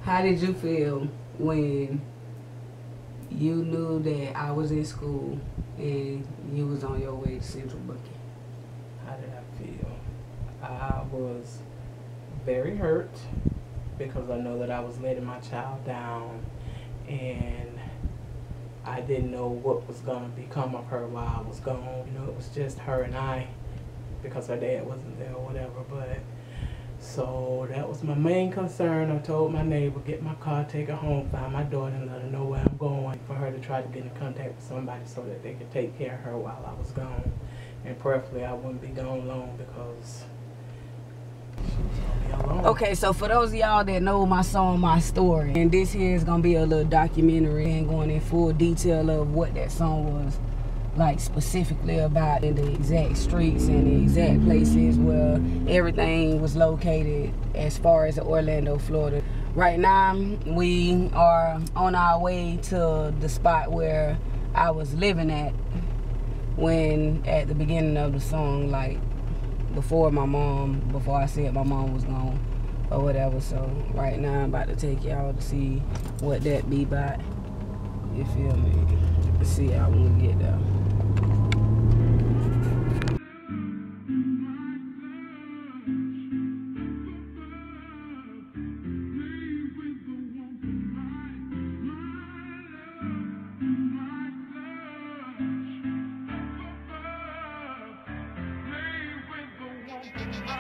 How did you feel when you knew that I was in school and you was on your way to Central Booking? How did I feel? I was very hurt because I know that I was letting my child down, and I didn't know what was going to become of her while I was gone. You know, it was just her and I because her dad wasn't there or whatever. But so that was my main concern. I told my neighbor, get my car, take her home, find my daughter, and let her know where I'm going, for her to try to get in contact with somebody so that they could take care of her while I was gone. And preferably I wouldn't be gone long because she was going to be alone. Okay, so for those of y'all that know my song, My Story, and this here is going to be a little documentary and going in full detail of what that song was like specifically about, in the exact streets and the exact places where everything was located as far as Orlando, Florida. Right now, we are on our way to the spot where I was living at when, at the beginning of the song, like before I said my mom was gone or whatever. So right now I'm about to take y'all to see what that be about. You feel me? See how we get there.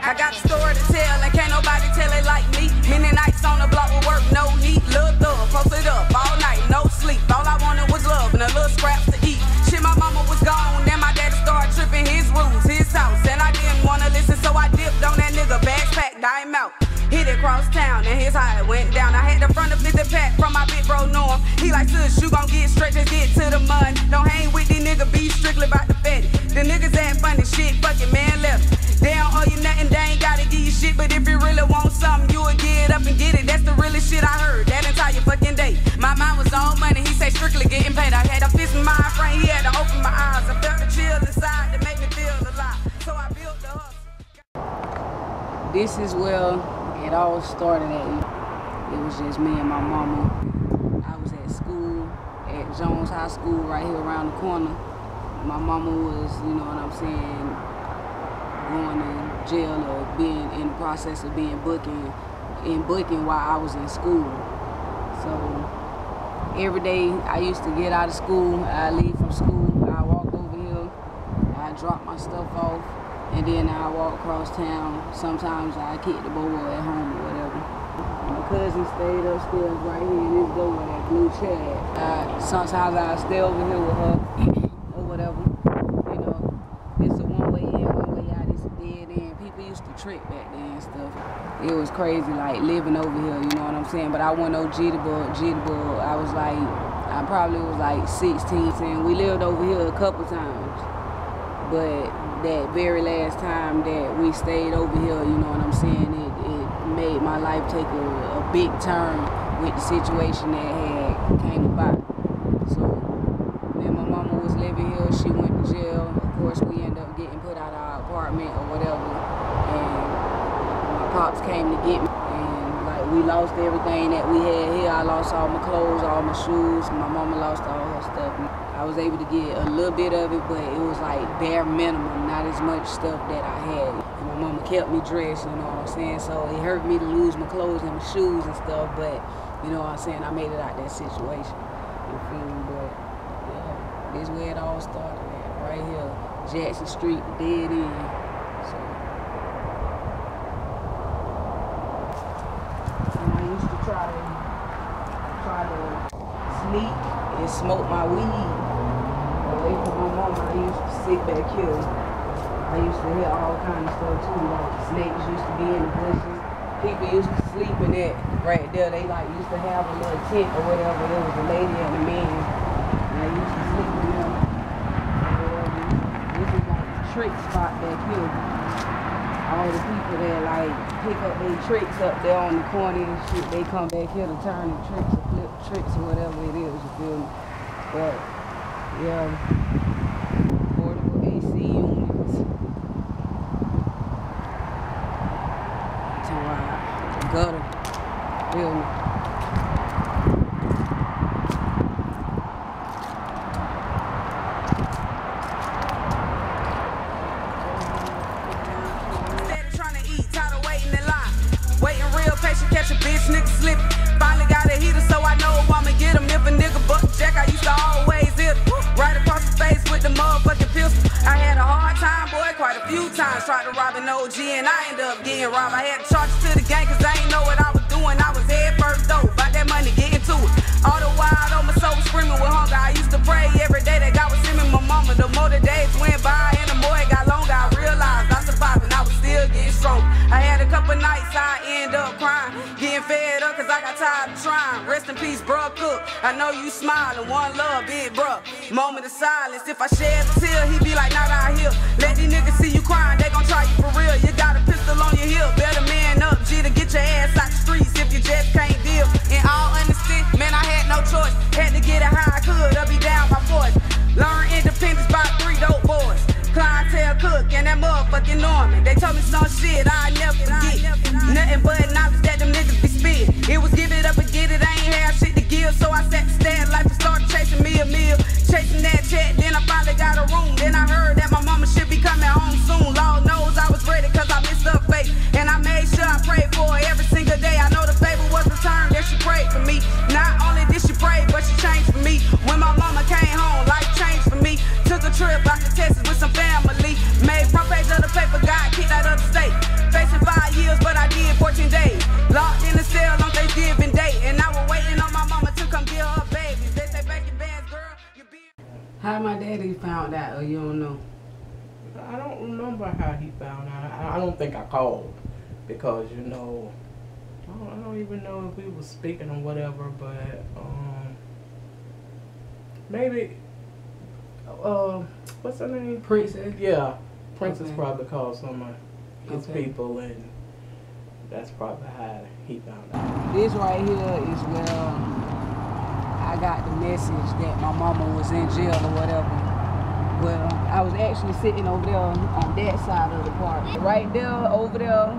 I got a story to tell, and can't nobody tell it like me. Many nights on the block with work, no heat. Little thug, posted up all night, no sleep. All I wanted was love and a little scraps to eat. Shit, my mama was gone, then my daddy started tripping his rules, his house. And I didn't want to listen, so I dipped on that nigga, bags packed, I'm out. Hit it cross town, and here's how it went down. I had the front of 50 pack from my big bro Norm. He like, sis, you gon' get straight, just get to the mud. Don't hang with these niggas, be strictly about the fatty. The niggas act funny shit, fucking man left. They don't owe you nothing, they ain't gotta give you shit. But if you really want something, you would get up and get it. That's the realest shit I heard that entire fucking day. My mind was on money, he say strictly getting paid. I had a fist in my frame, he had to open my eyes. I felt the chill inside to make me feel alive. So I built the hustle. This is where it all started at. It was just me and my mama. I was at school at Jones High School right here around the corner. My mama was, you know what I'm saying, going to jail or being in the process of being booking while I was in school. So every day I used to get out of school, I leave from school, I walk over here, I drop my stuff off, and then I walk across town. Sometimes I kick the bowl at home or whatever. My cousin stayed upstairs right here in this door with that blue chair. Sometimes I stay over here with her or whatever. You know, it's a one-way in, one-way out. It's a dead end. People used to trick back then and stuff. It was crazy, like living over here. You know what I'm saying? But I wasn't no jitterbug. I was like, I probably was like 16. And we lived over here a couple times, but that very last time that we stayed over here, you know what I'm saying, it made my life take a big turn with the situation that had came about. So then my mama was living here, she went to jail. Of course, we ended up getting put out of our apartment or whatever, and my pops came to get me, and like we lost everything that we had here. I lost all my clothes, all my shoes. My mama lost all her stuff. I was able to get a little bit of it, but it was like bare minimum, not as much stuff that I had. And my mama kept me dressed, you know what I'm saying? So it hurt me to lose my clothes and my shoes and stuff, but you know what I'm saying? I made it out that situation. You feel me? But yeah, this is where it all started at, right here. Jackson Street, dead end. So, and I used to try to sneak and smoke my weed away from my mama. I used to sit back here. I used to hear all kind of stuff too, like snakes used to be in the bushes. People used to sleep in that right there. They like used to have a little tent or whatever. There was a lady and a man, and I used to sleep in them. This is like a trick spot back here. All the people that like pick up their tricks up there on the corner and shit, they come back here to turn the tricks or flip tricks or whatever it is, you feel me? But yeah, portable AC units. Gutter, feel me? slipping. Finally got a heater, so I know I'ma get him. If a nigga buck jack, I used to always hit him. Right across the face with the motherfucking pistol. I had a hard time, boy, quite a few times. Tried to rob an OG and I ended up getting robbed. I had to charge it to the gang cause I ain't know what I was doing. I was head first though, about that money, getting to it. All the while, on my soul screaming with hunger. I used to pray every day that God would send me my mama. The more the days went by and the more it got longer, I realized I survived and I was still getting strong. I had a couple nights I end up crying, getting fed up cause I got tired of trying. Rest in peace, bruh Cook. I know you smiling, one love, big bruh. Moment of silence. If I shed a tear, he be like, not out here. Let these niggas see you crying, they gon' try you for real. You got a pistol on your hip, better man up, G, to get your ass out the streets if you just can't deal. In all honesty, man, I had no choice. Had to get it how I could, or be down by force. Learn independence by 3 dope boys. Clientele Cook and that motherfucking Norman. They told me some shit I never forget. Nothing but knowledge that them niggas be spit. It was give it up and get it, I ain't have shit to give. So I sat to stand life and started chasing me a meal. Chasing that check, then I finally got a room. Then I heard that my mama should be coming home soon. Lord knows I was ready cause I missed up fate. And I made sure I prayed for her every single day. I know the favor was returned, that she prayed for me. Not only did she pray, but she changed for me. When my mama came home, life changed for me. Took a trip out to Texas with some family. Made front page of the paper, got kicked out of the state. Facing 5 years, but I did 14 days. Locked in the cell on Thanksgiving Day. And I was waiting on my mama to come get her babies. They say, back your bands, girl, you be... How my daddy found out, or you don't know? I don't remember how he found out. I don't think I called because, you know, I don't even know if we was speaking or whatever, but maybe, what's her name? Princess? Yeah, Princess Okay. probably called some of his Okay. people, and that's probably how he found out. This right here is where I got the message that my mama was in jail or whatever. Well, I was actually sitting over there on that side of the park. Right there, over there,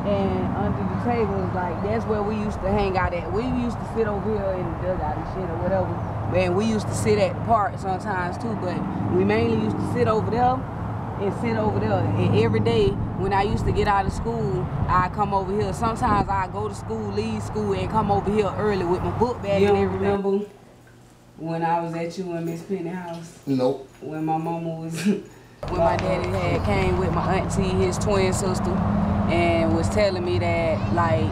and under the tables, like, that's where we used to hang out at. We used to sit over here in the dugout and shit or whatever. Man, we used to sit at the park sometimes too, but we mainly used to sit over there and sit over there. And every day when I used to get out of school, I'd come over here. Sometimes I'd go to school, leave school, and come over here early with my book bag and everything. Remember when I was at you and Miss Penny house? Nope. When my mama was, when my daddy had came with my auntie, his twin sister, and was telling me that, like,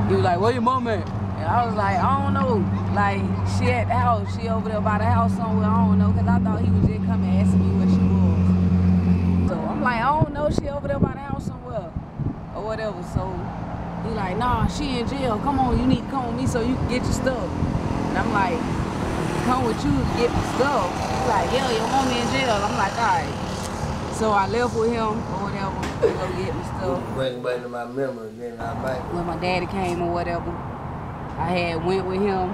he was like, where your mom at? And I was like, I don't know. Like, she at the house, she over there by the house somewhere, I don't know, because I thought he was just coming asking me where she was. So I'm like, I don't know, she over there by the house somewhere, or whatever. So he like, nah, she in jail. Come on, you need to come with me so you can get your stuff. And I'm like, come with you to get my stuff. He's like, yeah, your mama in jail. I'm like, all right. So I left with him or whatever to go get my stuff. Bring back to my memory, then I might. When my daddy came or whatever, I had went with him,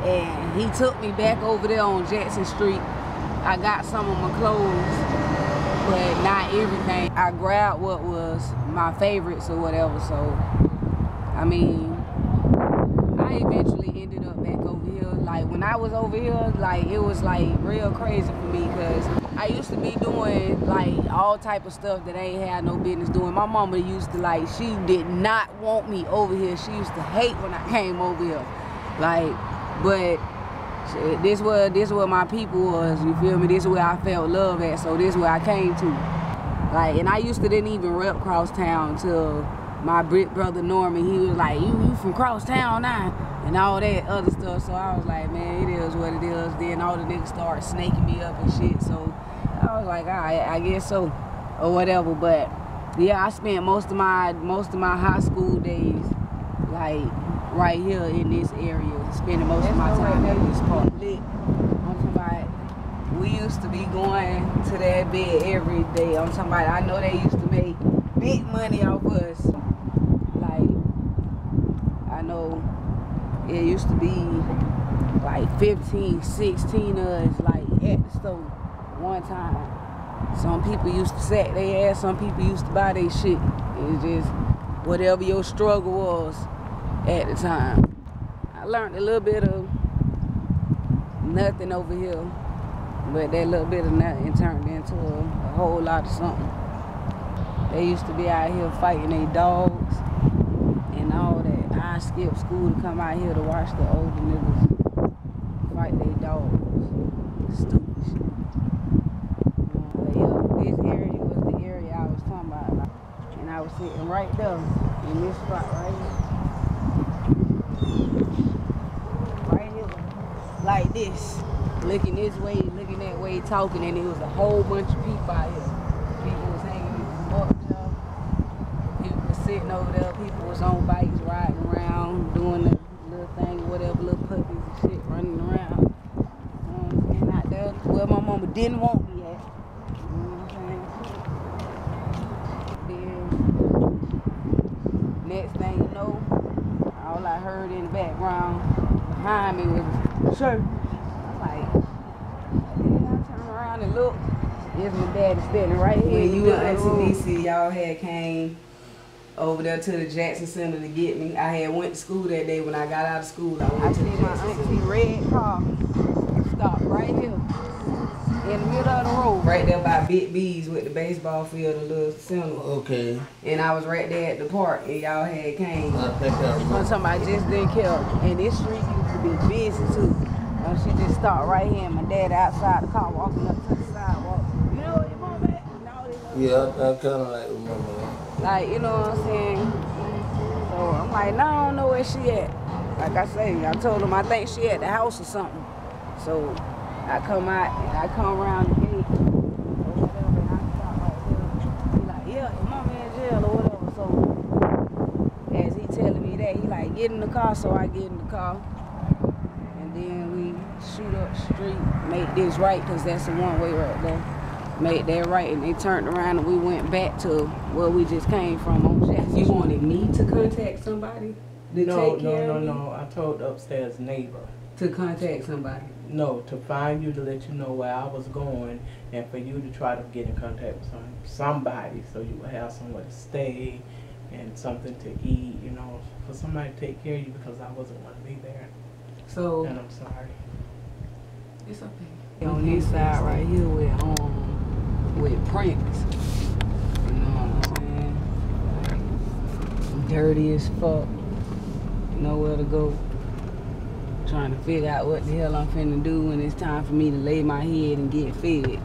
and he took me back over there on Jackson Street. I got some of my clothes, but not everything. I grabbed what was my favorites or whatever, so, I mean, I eventually ended up back over here. Like, when I was over here, like, it was, like, real crazy for me, because I used to be doing, like, all type of stuff that I ain't had no business doing. My mama used to, like, she did not want me over here. She used to hate when I came over here. Like, but this where my people was, you feel me? This is where I felt love at, so this is where I came to. Like, and I used to didn't even rep Crosstown till my big brother Norman, he was like, you from Crosstown now? And all that other stuff, so I was like, man, it is what it is. Then all the niggas started snaking me up and shit, so I was like, all right, I guess so, or whatever. But yeah, I spent most of my high school days, like, right here in this area, spending most of my time at this park. Lit. I'm talking about, we used to be going to that bed every day. I'm talking about, I know they used to make big money off us. Like, I know it used to be like 15, 16 of us, like, at the store one time. Some people used to sack their ass, some people used to buy their shit. It's just whatever your struggle was at the time. I learned a little bit of nothing over here, but that little bit of nothing turned into a whole lot of something. They used to be out here fighting their dogs and all that. I I skipped school to come out here to watch the older niggas fight their dogs. Stupid shit. But yeah, this area was the area I was talking about. Like, and I was sitting right there in this spot right here. Right here. Like this. Looking this way, looking that way, talking, and it was a whole bunch of people out here. People was hanging up there. People was sitting over there. People was on bikes, riding around, doing the little thing, whatever, little puppies and shit, running around. And out there where my mama didn't want me at. You know what I'm saying? Then, next thing you know, all I heard in the background behind me was, "Sure." And look, here's my daddy standing right here. When you and Auntie DC, y'all had came over there to the Jackson Center to get me. I had went to school that day. When I got out of school, I went to the Jackson Center. I see my auntie red car stop right here in the middle of the road, right there by Big B's with the baseball field, the little center. Okay. And I was right there at the park, and y'all had came. I think I remember. Somebody just didn't care. And this street used to be busy too. She just stopped right here, and my dad outside the car walking up to the sidewalk. You know where your mom at? Yeah, I kind of like remember that. Like, you know what I'm saying? So I'm like, no, I don't know where she at. Like I say, I told him I think she at the house or something. So I come out and I come around the gate or whatever, and I stop right here. He like, yeah, your mama in jail or whatever. So as he telling me that, he like, get in the car, so I get in the car. Then we shoot up the street, make this right, because that's the one way right there. Made that right, and they turned around and we went back to where we just came from on Jackson. You wanted me to contact somebody? No. I told the upstairs neighbor. To contact somebody? No, to find you, to let you know where I was going, and for you to try to get in contact with somebody so you would have somewhere to stay and something to eat, you know, for somebody to take care of you, because I wasn't going to be there. So, and I'm sorry. It's okay. On this side right here with Prince. You know what I'm saying? Like, dirty as fuck. Nowhere to go. Trying to figure out what the hell I'm finna do when it's time for me to lay my head and get fed.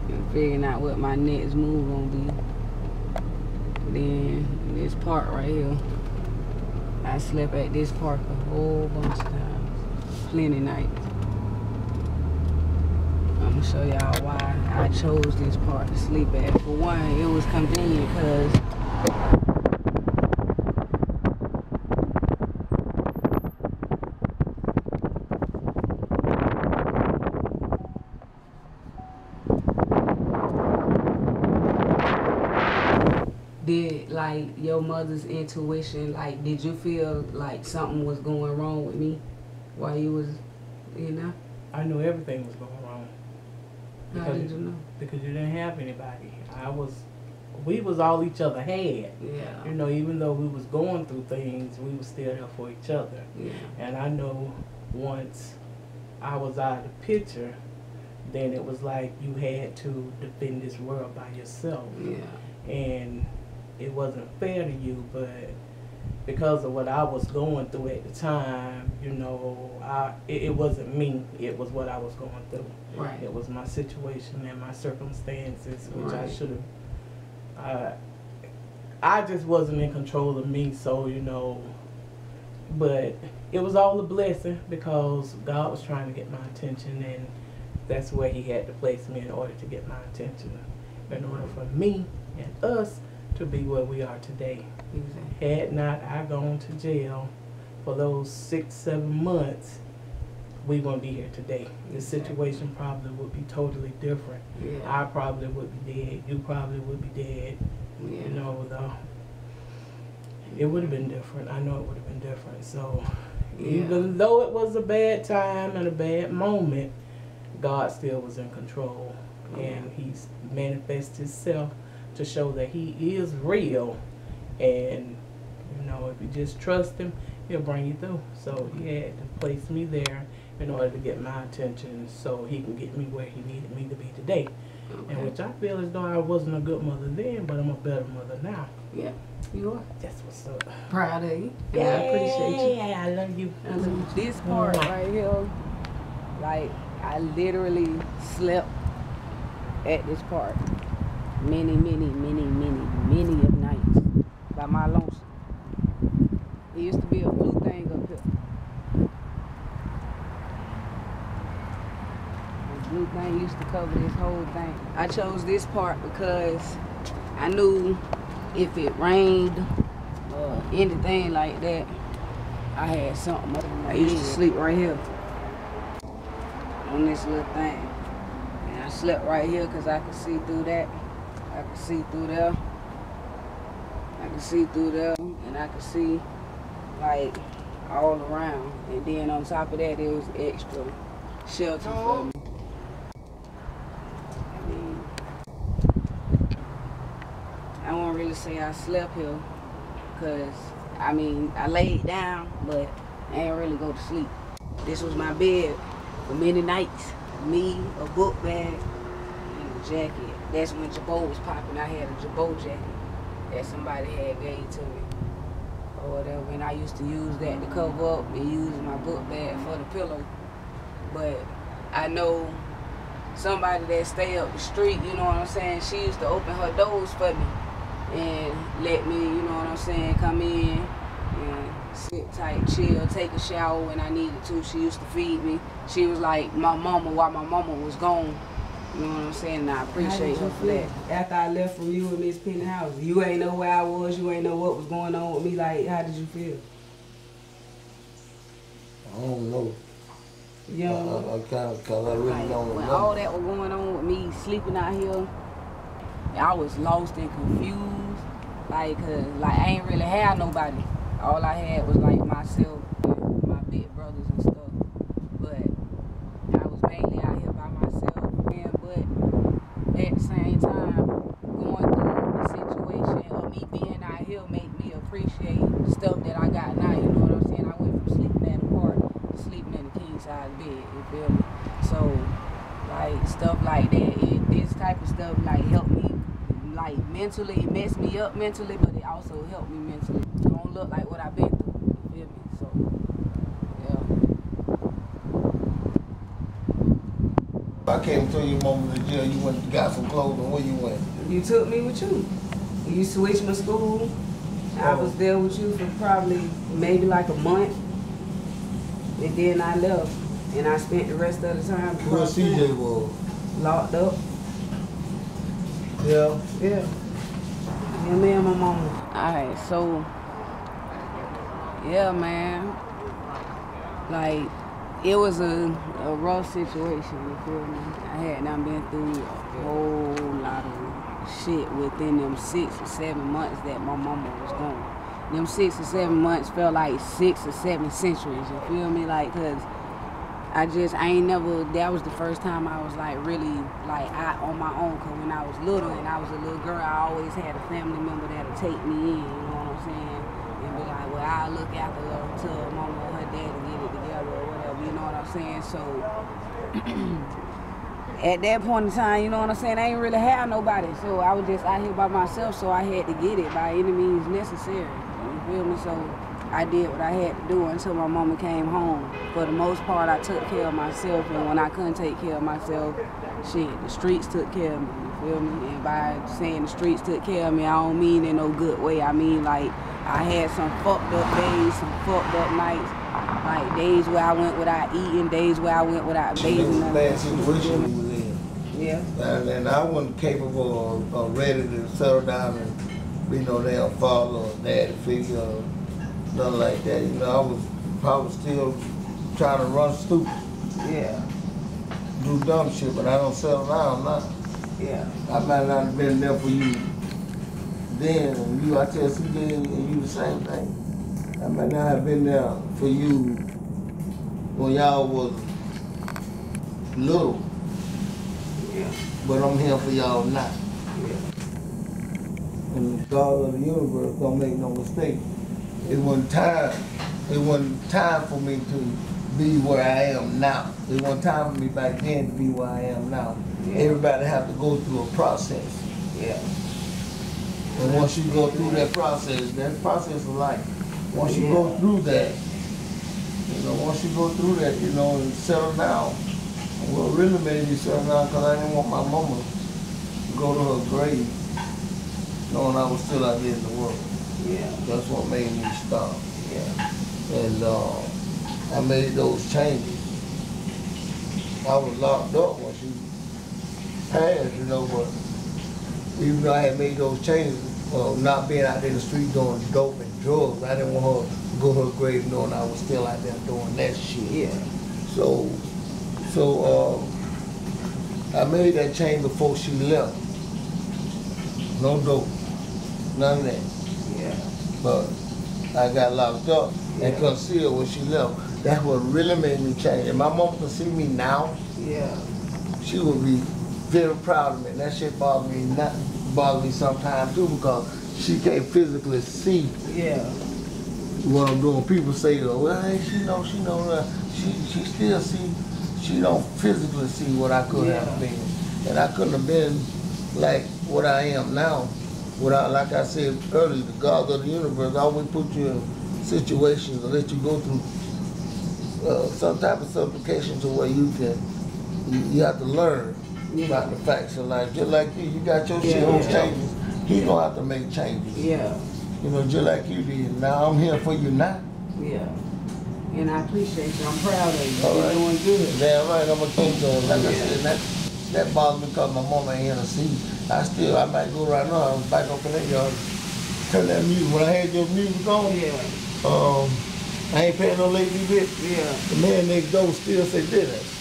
And figuring out what my next move gonna be. Then this park right here. I slept at this park a whole bunch of times, plenty nights. I'm gonna show y'all why I chose this park to sleep at. For one, it was convenient because did like your mother's intuition, like did you feel like something was going wrong with me while you was, you know? I knew everything was going wrong. How did you know? Because you didn't have anybody. We was all each other had. Yeah. You know, even though we was going through things, we was still there for each other. Yeah. And I know once I was out of the picture, then it was like you had to defend this world by yourself. Yeah. And it wasn't fair to you, but because of what I was going through at the time, you know, it wasn't me. It was what I was going through. Right. It was my situation and my circumstances, which I should have. I just wasn't in control of me, so you know. But it was all a blessing because God was trying to get my attention, and that's where He had to place me in order to get my attention, in order for me and us to be where we are today. Exactly. Had not I gone to jail for those 6-7 months, we wouldn't be here today. The situation probably would be totally different. Yeah. I probably would be dead. You probably would be dead. Yeah. You know, it would have been different. I know it would have been different. So even though it was a bad time and a bad moment, God still was in control. And He's manifested Himself to show that He is real, and you know, if you just trust Him, He'll bring you through. So He had to place me there in order to get my attention, so He can get me where He needed me to be today. And which I feel as though I wasn't a good mother then, but I'm a better mother now. Yeah, you are. That's what's up. Proud of you. Yeah, I appreciate you. Yeah, I love you. I love you. This part right here, like, I literally slept at this park many of nights by my lonesome. It used to be a blue thing up here. The blue thing used to cover this whole thing. I chose this part because I knew if it rained or anything like that, I had something up in my head. I used to sleep right here on this little thing. And I slept right here because I could see through that. I could see through there. I could see through there. And I could see, like, all around. And then on top of that, there was extra shelter for me. I won't really say I slept here because, I mean, I laid down, but I ain't really go to sleep. This was my bed for many nights. Me, a book bag, and a jacket. That's when Jabot was popping. I had a Jabot jacket that somebody had gave to me or whatever, and I used to use that to cover up and use my book bag for the pillow. But I know somebody that stay up the street, you know what I'm saying, she used to open her doors for me and let me, you know what I'm saying, come in and sit tight, chill, take a shower when I needed to. She used to feed me. She was like my mama while my mama was gone. You know what I'm saying? And I appreciate her for that. After I left from you and Miss Penny house, you ain't know where I was, you ain't know what was going on with me. Like, how did you feel? I don't know. You know? Cause I really like, don't when remember. all that was going on with me sleeping out here, I was lost and confused. Like, cause like I ain't really had nobody. All I had was like myself and my big brothers and stuff. But I was mainly out here by myself. And but at the same time, going through the situation of me being out here made me appreciate the stuff that I got now. You know what I'm saying? I went from sleeping at a park to sleeping in a king size bed. You feel me? So like stuff like that, this type of stuff like helped me. Like mentally, it messed me up mentally, but it also helped me mentally. It don't look like what I've been through, you feel me? So, yeah. I came to your mom to jail, you went and got some clothes, and where you went? You took me with you. You switched my school. I was there with you for probably maybe like a month. And then I left. And I spent the rest of the time. Where CJ was? Locked up. Yeah. Yeah. Yeah, me and my mama. Alright, so yeah, man. Like, it was a rough situation, you feel me? I had not been through a whole lot of shit within them 6 or 7 months that my mama was gone. Them 6 or 7 months felt like 6 or 7 centuries, you feel me? Like, cause I ain't never, that was the first time I was like really like out on my own. Cause when I was little and I was a little girl, I always had a family member that'll take me in, you know what I'm saying? And be like, well, I'll look after her until mama or her daddy get it together or whatever, you know what I'm saying? So at that point in time, you know what I'm saying, I ain't really had nobody. So I was just out here by myself, so I had to get it by any means necessary. You feel me? So I did what I had to do until my mama came home. For the most part, I took care of myself, and when I couldn't take care of myself, shit, the streets took care of me, you feel me? And by saying the streets took care of me, I don't mean in no good way. I mean, like, I had some fucked up days, some fucked up nights, like days where I went without eating, days where I went without bathing. Bad situation we was in. Yeah. And I wasn't capable or ready to settle down and be no damn father or daddy figure or nothing like that. You know, I was probably still trying to run stupid. Yeah. Do dumb shit, but I don't settle down now. Yeah. I might not have been there for you then, and you, I tell CJ and you the same thing. I might not have been there for you when y'all was little. Yeah. But I'm here for y'all now. Yeah. And the God of the universe don't make no mistake. It wasn't time for me to be where I am now. It wasn't time for me back then to be where I am now. Everybody have to go through a process. Yeah. And once you go through that process of life. Once you go through that, once you go through that, and settle down. And what really made me settle down, because I didn't want my mama to go to her grave knowing I was still out there in the world. Yeah. That's what made me stop. Yeah. And I made those changes. I was locked up when she passed, but even though I had made those changes, not being out there in the street doing dope and drugs, I didn't want her to go to her grave knowing I was still out there doing that shit. Yeah. So I made that change before she left. No dope, none of that. Yeah. But I got locked up and concealed when she left. That's what really made me change. If my mom could see me now, she would be very proud of me. And that shit bothers me sometimes too, because she can't physically see what I'm doing. People say, well, hey, she know, she still see, she don't physically see what I could have been. And I couldn't have been like what I am now without, like I said earlier, the God of the universe always put you in situations and let you go through some type of supplication to where you have to learn about the facts of life. Just like you got your shit on changes. He's gonna have to make changes. Yeah. Just like you did. Now I'm here for you now. Yeah. And I appreciate you. I'm proud of you. All You're right. doing good. Damn right, I'm gonna keep doing. Like I said, that bothers me because my mama ain't here to see. I might go right now. I'm back up in that yard. Turn that music. When I had your music on, I ain't paying no late bit. Yeah. The man next door still say Dennis.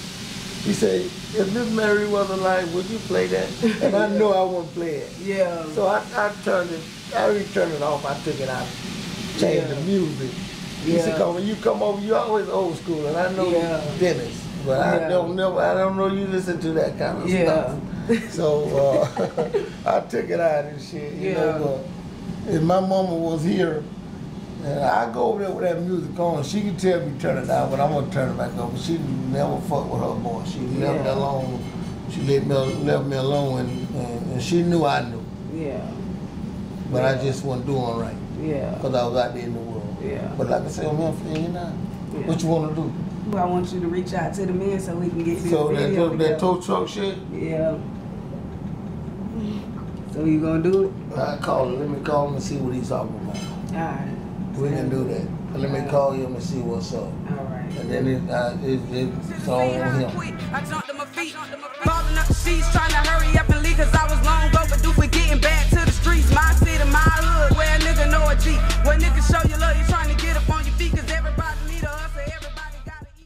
He said, if this Mary was alive, would you play that? And I know I wouldn't play it. Yeah. So I returned it off, I took it out, changed the music. He said, cause when you come over, you always old school, and I know Dennis, but I don't know you listen to that kind of stuff. So I took it out and shit, you know, but if my mama was here, and I go over there with that music on, she can tell me turn it down, but I'm gonna turn it back up. She never fuck with her boy. She left me alone. She left me alone, and she knew I knew. Yeah. But I just wasn't doing right. Yeah. Because I was out there in the world. Yeah. But like I said, I'm here for you now. What you want to do? Well, I want you to reach out to the men so we can get this video that tow truck shit? Yeah. So you gonna do it? I call him. Let me call him and see what he's talking about. All right. We can do that. Let me call him and see what's up. All right. And then it's all on him. I jumped to my feet, falling up the sheets, trying to hurry